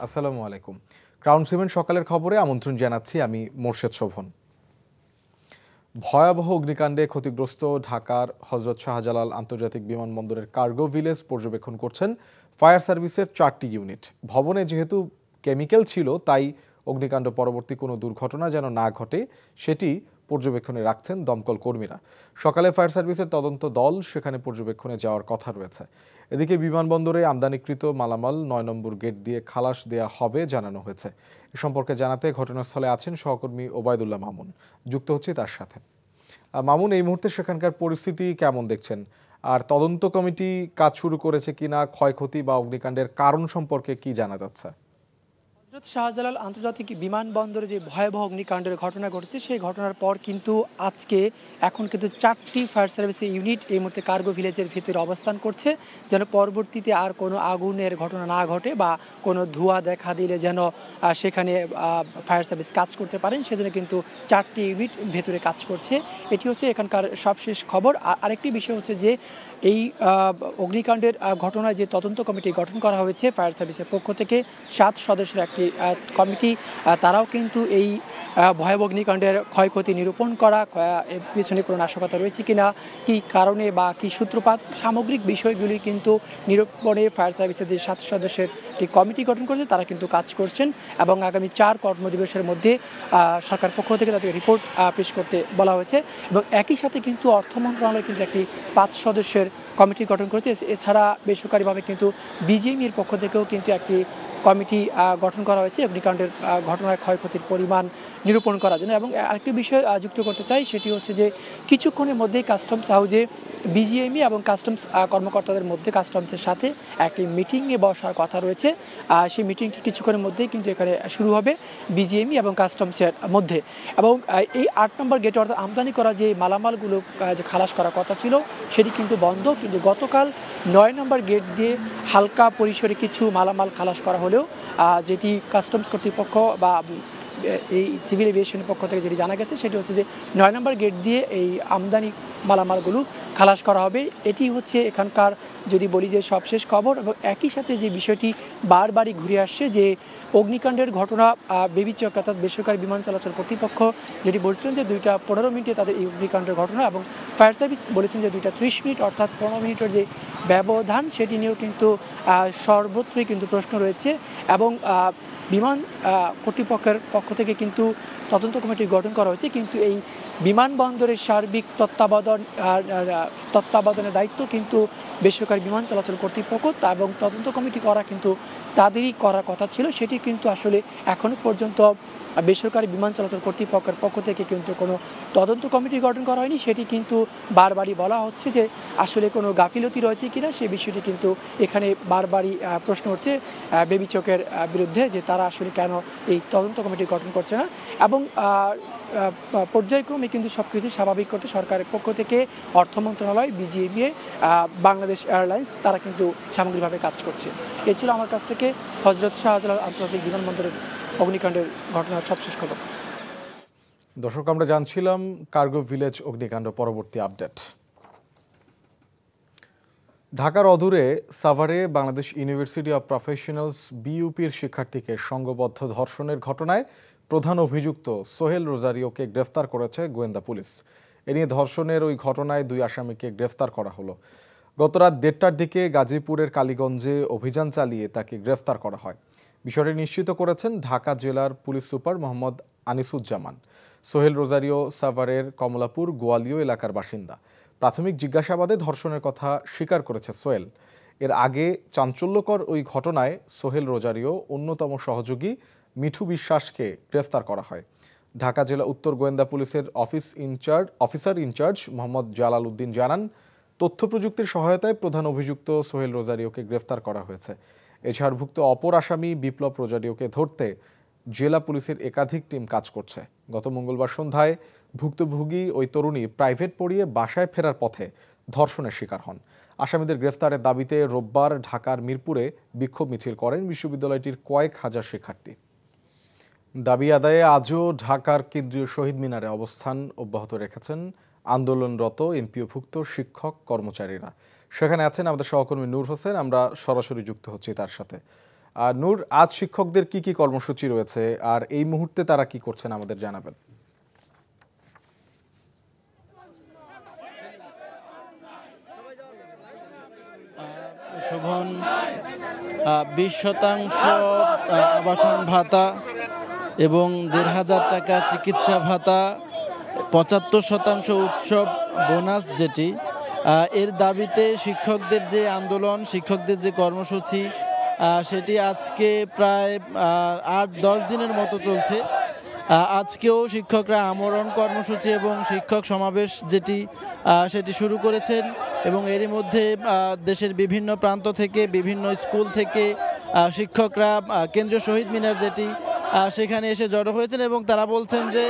আসসালামু আলাইকুম। Crown cement সকালের খবরে আমন্ত্রণ জানাচ্ছি আমি মোর্শেদ শোভন। ভয়াবহ অগ্নিকাণ্ডে ক্ষতিগ্রস্ত ঢাকার হযরত শাহজালাল আন্তর্জাতিক বিমানবন্দরের কার্গো ভিলেজ পর্যবেক্ষণ করছেন ফায়ার সার্ভিসের 4টি ইউনিট। ভবনে যেহেতু কেমিক্যাল ছিল, তাই অগ্নিকাণ্ড পরবর্তী কোনো দুর্ঘটনা যেন না ঘটে সেটি পর্যবেক্ষণে রাখছেন দমকল কর্মীরা। সকালে ফায়ার সার্ভিসের তদন্ত দল সেখানে পর্যবেক্ষণে যাওয়ার কথা রয়েছে। এদিকে বিমানবন্দরে আমদানিকৃত মালামাল 9 নম্বর গেট দিয়ে খালাস দেয়া হবে জানানো হয়েছে। এ সম্পর্কে জানাতে ঘটনাস্থলে আছেন সহকর্মী ওবায়দুল্লাহ মামুন। যুক্ত হচ্ছে তার সাথে। মামুন, এই মুহূর্তে সেখানকার পরিস্থিতি কেমন দেখছেন? আর তদন্ত কমিটি কাজ শুরু করেছে কিনা, ক্ষয়ক্ষতি বা অগ্নিকাণ্ডের কারণ সম্পর্কে কি জানা যাচ্ছে? হযরত শাহজালাল আন্তর্জাতিক বিমানবন্দরে যে ভয়াবহ অগ্নিকাণ্ডের ঘটনা ঘটেছে, সেই ঘটনার পর কিন্তু এখন কিন্তু 4টি ফায়ার সার্ভিসের ইউনিট এই মুহূর্তে কার্গো ভিলেজের ভিতরে অবস্থান করছে, যেন পরবর্তীতে আর কোনো আগুনের ঘটনা না ঘটে বা কোনো ধোঁয়া দেখা দিলে যেন সেখানে ফায়ার সার্ভিস কাজ করতে পারেন। সেজন্য কিন্তু 4টি ইউনিট ভেতরে কাজ করছে। এটি হচ্ছে এখানকার সবশেষ খবর। আরেকটি বিষয় হচ্ছে যে এই অগ্নিকাণ্ডের ঘটনায় যে তদন্ত কমিটি গঠন করা হয়েছে ফায়ার সার্ভিসের পক্ষ থেকে, 7 সদস্যের একটি কমিটি, তারাও কিন্তু এই ভয়াবহ অগ্নিকাণ্ডের ক্ষয়ক্ষতি নিরূপণ করা, এর পিছনে কোনো নাশকতা রয়েছে কিনা, কী কারণে বা কী সূত্রপাত, সামগ্রিক বিষয়গুলি কিন্তু নিরূপণে ফায়ার সার্ভিসের যে 7 সদস্যের একটি কমিটি গঠন করেছে তারা কিন্তু কাজ করছেন এবং আগামী 4 কর্মদিবসের মধ্যে সরকার পক্ষ থেকে তাদের রিপোর্ট পেশ করতে বলা হয়েছে। এবং একই সাথে কিন্তু অর্থ মন্ত্রণালয় কিন্তু একটি 5 সদস্যের কমিটি গঠন করেছে। এছাড়া বেসরকারিভাবে কিন্তু বিজিএমইর পক্ষ থেকেও কিন্তু একটি কমিটি গঠন করা হয়েছে অগ্নিকাণ্ডের ঘটনায় ক্ষয়ক্ষতির পরিমাণ নিরূপণ করার জন্য। এবং আরেকটি বিষয় যুক্ত করতে চাই, সেটি হচ্ছে যে কিছুক্ষণের মধ্যেই কাস্টমস হাউজে বিজিএমই এবং কাস্টমস কর্মকর্তাদের মধ্যে কাস্টমসের সাথে একটি মিটিংয়ে বসার কথা রয়েছে। সেই মিটিংটি কিছুক্ষণের মধ্যেই কিন্তু এখানে শুরু হবে বিজিএমই এবং কাস্টমসের মধ্যে। এবং এই 8 নম্বর গেটে অর্থাৎ আমদানি করা যে মালামালগুলো যে খালাস করার কথা ছিল সেটি কিন্তু বন্ধ, কিন্তু গতকাল 9 নম্বর গেট দিয়ে হালকা পরিসরে কিছু মালামাল খালাস করা হলেও যেটি কাস্টমস কর্তৃপক্ষ বা এই সিভিল এভিয়েশনের পক্ষ থেকে যেটি জানা গেছে সেটি হচ্ছে যে 9 নম্বর গেট দিয়ে এই আমদানি মালামালগুলো খালাস করা হবে। এটি হচ্ছে এখানকার যদি বলি যে সবশেষ খবর। এবং একই সাথে যে বিষয়টি বারবারই ঘুরে আসছে যে অগ্নিকাণ্ডের ঘটনা বিবেচক অর্থাৎ বেসরকারি বিমান চলাচল কর্তৃপক্ষ যেটি বলছিলেন যে 2টা 15 মিনিটে তাদের এই অগ্নিকাণ্ডের ঘটনা, এবং ফায়ার সার্ভিস বলেছেন যে 2টা 30 মিনিট অর্থাৎ 15 মিনিটের যে ব্যবধান সেটি নিয়েও কিন্তু সর্বত্রই কিন্তু প্রশ্ন রয়েছে। এবং বিমান কর্তৃপক্ষের পক্ষ থেকে কিন্তু তদন্ত কমিটি গঠন করা হয়েছে, কিন্তু এই বিমানবন্দরের সার্বিক তত্ত্বাবধানের দায়িত্ব কিন্তু বেসরকারি বিমান চলাচল কর্তৃপক্ষ, এবং তদন্ত কমিটি করা কিন্তু তাদেরই করার কথা ছিল। সেটি কিন্তু আসলে এখনও পর্যন্ত বেসরকারি বিমান চলাচল কর্তৃপক্ষের পক্ষ থেকে কিন্তু কোনো তদন্ত কমিটি গঠন করা হয়নি। সেটি কিন্তু বারবারই বলা হচ্ছে যে আসলে কোনো গাফিলতি রয়েছে কিনা, সে বিষয়টি কিন্তু এখানে বারবারই প্রশ্ন হচ্ছে বেবিচকের বিরুদ্ধে, যে তারা আসলে কেন এই তদন্ত কমিটি গঠন করছে না। এবং পর্যায়ক্রমে কিন্তু সব কিছু স্বাভাবিক করতে সরকারের পক্ষ থেকে অর্থ মন্ত্রণালয়, বিজিএমইএ, বাংলাদেশ এয়ারলাইন্স তারা কিন্তু সামগ্রিকভাবে কাজ করছে। এই ছিল আমার কাছ থেকে হযরত শাহজালাল আন্তর্জাতিক বিমানবন্দরের অগ্নিকাণ্ডের ঘটনার সবশেষ খবর। দর্শক, আমরা জানছিলাম কার্গো ভিলেজ অগ্নিকাণ্ড পরবর্তী আপডেট। ঢাকার অদূরে সাভারে বাংলাদেশ ইউনিভার্সিটি অব প্রফেশনালস বিইউপির শিক্ষার্থীকে সংঘবদ্ধ ধর্ষণের ঘটনায় প্রধান অভিযুক্ত সোহেল রোজারিওকে গ্রেফতার করেছে গোয়েন্দা পুলিশ। এ নিয়ে ধর্ষণের ওই ঘটনায় 2 আসামিকে গ্রেফতার করা হলো। গতরাত 1:30টার দিকে গাজীপুরের কালীগঞ্জে অভিযান চালিয়ে তাকে গ্রেফতার করা হয়। বিষয়টি নিশ্চিত করেছেন ঢাকা জেলার পুলিশ সুপার মোহাম্মদ আনিসুজ্জামান। সোহেল রোজারিও সাভারের কমলাপুর গোয়ালিও এলাকার বাসিন্দা। প্রাথমিক জিজ্ঞাসাবাদে ধর্ষণের কথা স্বীকার করেছে সোহেল। এর আগে চাঞ্চল্যকর ওই ঘটনায় সোহেল রোজারিও অন্যতম সহযোগী মিঠু বিশ্বাসকে গ্রেফতার করা হয়। ঢাকা জেলা উত্তর গোয়েন্দা পুলিশের অফিসার ইনচার্জ মোহাম্মদ জালাল উদ্দিন জানান, তথ্য প্রযুক্তির সহায়তায় প্রধান অভিযুক্ত সোহেল রোজারিওকে গ্রেফতার করা হয়েছে। এছাড়ভুক্ত অপর আসামি বিপ্লব রোজারিওকে ধরতে জেলা পুলিশের একাধিক টিম কাজ করছে। গত মঙ্গলবার সন্ধ্যায় ভুক্তভোগী ওই তরুণী প্রাইভেট পড়িয়ে বাসায় ফেরার পথে ধর্ষণের শিকার হন। আসামিদের গ্রেফতারের দাবিতে রোববার ঢাকার মিরপুরে বিক্ষোভ মিছিল করেন বিশ্ববিদ্যালয়টির কয়েক হাজার শিক্ষার্থী। দাবি আদায়ে আজও ঢাকার কেন্দ্রীয় শহীদ মিনারে অবস্থান অব্যাহত রেখেছেন আন্দোলনরত এমপিওভুক্ত শিক্ষক কর্মচারীরা। সেখানে আছেন আমাদের সহকর্মী নূর হোসেন, আমরা সরাসরি যুক্ত হচ্ছি তার সাথে। নূর, আজ শিক্ষকদের কি কি কর্মসূচি রয়েছে আর এই মুহূর্তে তারা কি করছেন আমাদের জানাবেন। শোভন, 20% আবাসন ভাতা এবং 1,500 টাকা চিকিৎসা ভাতা, 75% উৎসব বোনাস, যেটি এর দাবিতে শিক্ষকদের যে আন্দোলন, শিক্ষকদের যে কর্মসূচি, সেটি আজকে প্রায় 8-10 দিনের মতো চলছে। আজকেও শিক্ষকরা আমরণ কর্মসূচি এবং শিক্ষক সমাবেশ সেটি শুরু করেছেন এবং এরই মধ্যে দেশের বিভিন্ন প্রান্ত থেকে, বিভিন্ন স্কুল থেকে শিক্ষকরা কেন্দ্রীয় শহীদ মিনার সেখানে এসে জড়ো হয়েছেন এবং তারা বলছেন যে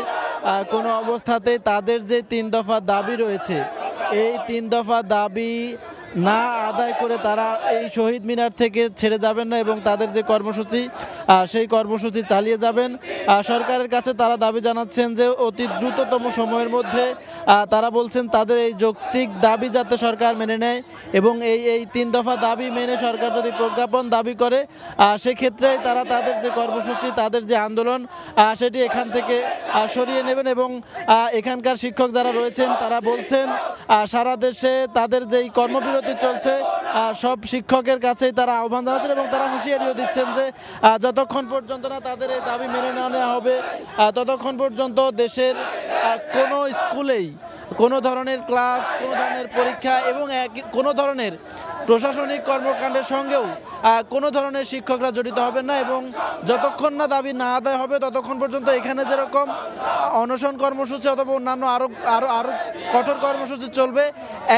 কোনো অবস্থাতেই তাদের যে 3 দফা দাবি রয়েছে, এই 3 দফা দাবি না আদায় করে তারা এই শহীদ মিনার থেকে ছেড়ে যাবেন না এবং তাদের যে কর্মসূচি সেই কর্মসূচি চালিয়ে যাবেন। সরকারের কাছে তারা দাবি জানাচ্ছেন যে অতি দ্রুততম সময়ের মধ্যে তারা বলছেন তাদের এই যৌক্তিক দাবি যাতে সরকার মেনে নেয় এবং এই 3 দফা দাবি মেনে সরকার যদি প্রজ্ঞাপন দাবি করে সেক্ষেত্রে তারা তাদের যে কর্মসূচি, তাদের যে আন্দোলন সেটি এখান থেকে সরিয়ে নেবেন এবং এখানকার শিক্ষক যারা রয়েছেন তারা বলছেন সারা দেশে তাদের যেই কর্মবিরতি চলছে সব শিক্ষকের কাছেই তারা আহ্বান জানাচ্ছেন এবং তারা হুঁশিয়ারিও দিচ্ছেন যে যতক্ষণ পর্যন্ত না তাদের এই দাবি মেনে নেওয়া হবে ততক্ষণ পর্যন্ত দেশের কোনো স্কুলেই কোনো ধরনের ক্লাস, কোনো ধরনের পরীক্ষা এবং কোনো ধরনের প্রশাসনিক কর্মকাণ্ডের সঙ্গেও কোনো ধরনের শিক্ষকরা জড়িত হবেন না এবং যতক্ষণ না দাবি না আদায় হবে ততক্ষণ পর্যন্ত এখানে যেরকম অনশন কর্মসূচি অথবা অন্যান্য আরও কঠোর কর্মসূচি চলবে,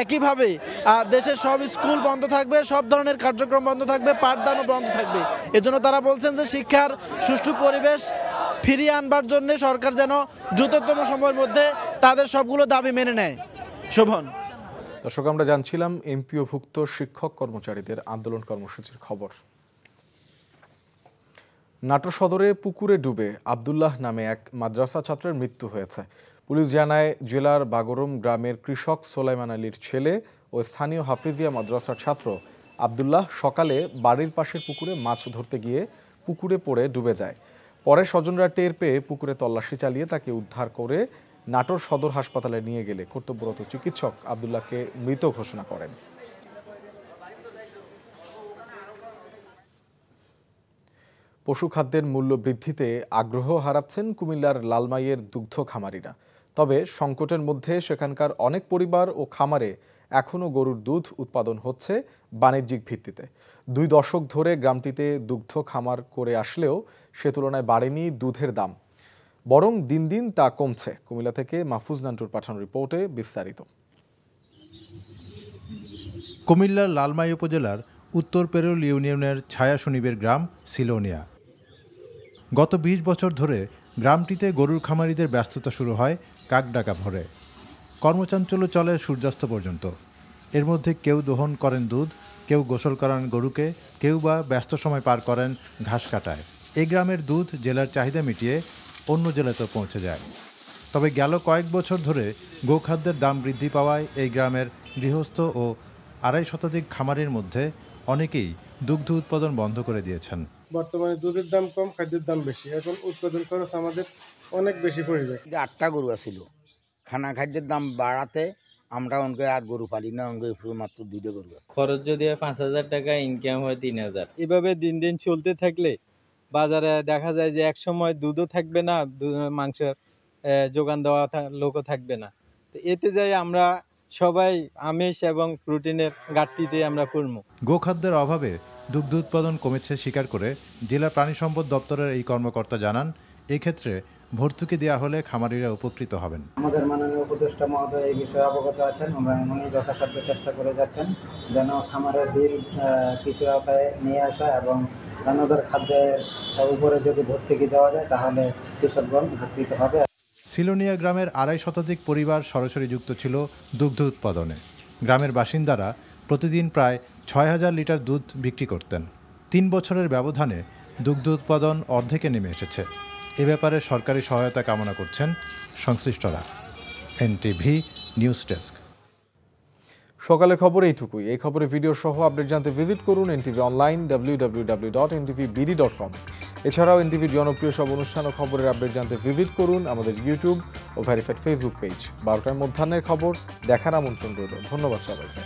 একইভাবে দেশের সব স্কুল বন্ধ থাকবে, সব ধরনের কার্যক্রম বন্ধ থাকবে, পাঠদানও বন্ধ থাকবে। এজন্য তারা বলছেন যে শিক্ষার সুষ্ঠু পরিবেশ ফিরিয়ে আনবার জন্য সরকার যেন দ্রুততম সময়ের মধ্যে তাদের সবগুলো দাবি মেনে নেয়। শোভন। দর্শক, আমরা জানছিলাম এমপিওভুক্ত শিক্ষক কর্মচারীদের আন্দোলন কর্মসূচির খবর। নাটোর সদরে পুকুরে ডুবে আব্দুল্লাহ নামে এক মাদ্রাসা ছাত্রের মৃত্যু হয়েছে। পুলিশ জানায় জেলার বাগরম গ্রামের কৃষক সোলাইমান আলীর ছেলে ও স্থানীয় হাফিজিয়া মাদ্রাসার ছাত্র আব্দুল্লাহ সকালে বাড়ির পাশের পুকুরে মাছ ধরতে গিয়ে পুকুরে পড়ে ডুবে যায়। পরে স্বজনরা টের পেয়ে পুকুরে তল্লাশি চালিয়ে তাকে উদ্ধার করে নাটোর সদর হাসপাতালে নিয়ে গেলে কর্তব্যরত চিকিৎসক আব্দুল্লাহকে মৃত ঘোষণা করেন। পশু খাদ্যের মূল্য বৃদ্ধিতে আগ্রহ হারাচ্ছেন কুমিল্লার লালমাইয়ের দুগ্ধ খামারিরা। তবে সংকটের মধ্যে সেখানকার অনেক পরিবার ও খামারে এখনও গরুর দুধ উৎপাদন হচ্ছে বাণিজ্যিক ভিত্তিতে। 2 দশক ধরে গ্রামটিতে দুগ্ধ খামার করে আসলেও সে তুলনায় বাড়েনি দুধের দাম, বরং দিন দিন তা কমছে। কুমিল্লা থেকে মাহফুজ নান্টুর পাঠানো রিপোর্টে বিস্তারিত। কুমিল্লার লালমাই উপজেলার উত্তর পেরুল ইউনিয়নের ছায়া শনিবের গ্রাম সিলোনিয়া। গত 20 বছর ধরে গ্রামটিতে গরুর খামারিদের ব্যস্ততা শুরু হয় কাকডাকা ভরে। কর্মচাঞ্চল্য চলে সূর্যাস্ত পর্যন্ত। এর মধ্যে কেউ দহন করেন দুধ, কেউ গোসল করান গরুকে, কেউ বা ব্যস্ত সময় পার করেন ঘাস কাটায়। এই গ্রামের দুধ জেলার চাহিদা মিটিয়ে অন্য জেলাতেও পৌঁছে যায়। তবে গেল কয়েক বছর ধরে গোখাদ্যের দাম বৃদ্ধি পাওয়ায় এই গ্রামের গৃহস্থ ও 2.5 শতাধিক খামারের মধ্যে অনেকেই দুগ্ধ উৎপাদন বন্ধ করে দিয়েছেন। বর্তমানে দুধের দাম কম, খাদ্যের দাম বেশি, এখন উৎপাদন খরচ আমাদের অনেক বেশি পড়ে যায়। 8টা গরু আছিল, খানা খাদ্যের দাম বাড়াতে আমরা অঙ্কে আর গরু পালি না, অঙ্কে মাত্র 2টা গরু আছে। খরচ যদি 5,000 টাকা, ইনকাম হয় 3,000। এভাবে দিন দিন চলতে থাকলে বাজারে দেখা যায় যে এক সময় দুধও থাকবে না, মাংসের যোগান দেওয়া লোকও থাকবে না। তো এতে যাই আমরা সবাই আমিষ এবং প্রোটিনের ঘাটতিতে আমরা পড়বো। গোখাদ্যের অভাবে দুগ্ধ উৎপাদন কমেছে স্বীকার করে জেলা প্রাণী সম্পদ দপ্তরের এই কর্মকর্তা জানান, এক্ষেত্রে ভর্তুকি দেওয়া হলে খামারিরা উপকৃত হবেন। আমাদের মাননীয় উপদেষ্টা মহোদয় এই বিষয়ে অবগত আছেন এবং উনি যথাসাধ্য চেষ্টা করে যাচ্ছেন যেন খামারের বিল কৃষি আওতায় নিয়ে আসা এবং দানাদার খাদ্যের উপরে যদি ভর্তুকি দেওয়া যায় তাহলে কৃষকগণ উপকৃত হবে। সিলোনিয়া গ্রামের 2.5 শতাধিক পরিবার সরাসরি যুক্ত ছিল দুগ্ধ উৎপাদনে। গ্রামের বাসিন্দারা প্রতিদিন প্রায় 6,000 লিটার দুধ বিক্রি করতেন। 3 বছরের ব্যবধানে দুগ্ধ উৎপাদন অর্ধেকে নেমে এসেছে। এ ব্যাপারে সরকারি সহায়তা কামনা করছেন সংশ্লিষ্টরা। NTV news desk. সকালের খবর এইটুকুই। এই খবরে ভিডিও সহ আপডেট জানতে ভিজিট করুন এনটিভি অনলাইন www.ntvbd.com। এছাড়াও এনটিভির জনপ্রিয় সব অনুষ্ঠান ও খবরের আপডেট জানতে ভিজিট করুন আমাদের ইউটিউব ও ভেরিফাইড ফেসবুক পেজ। 12টায় মধ্যাহ্নের খবর দেখার আমন্ত্রণ রইল। ধন্যবাদ সবাইকে।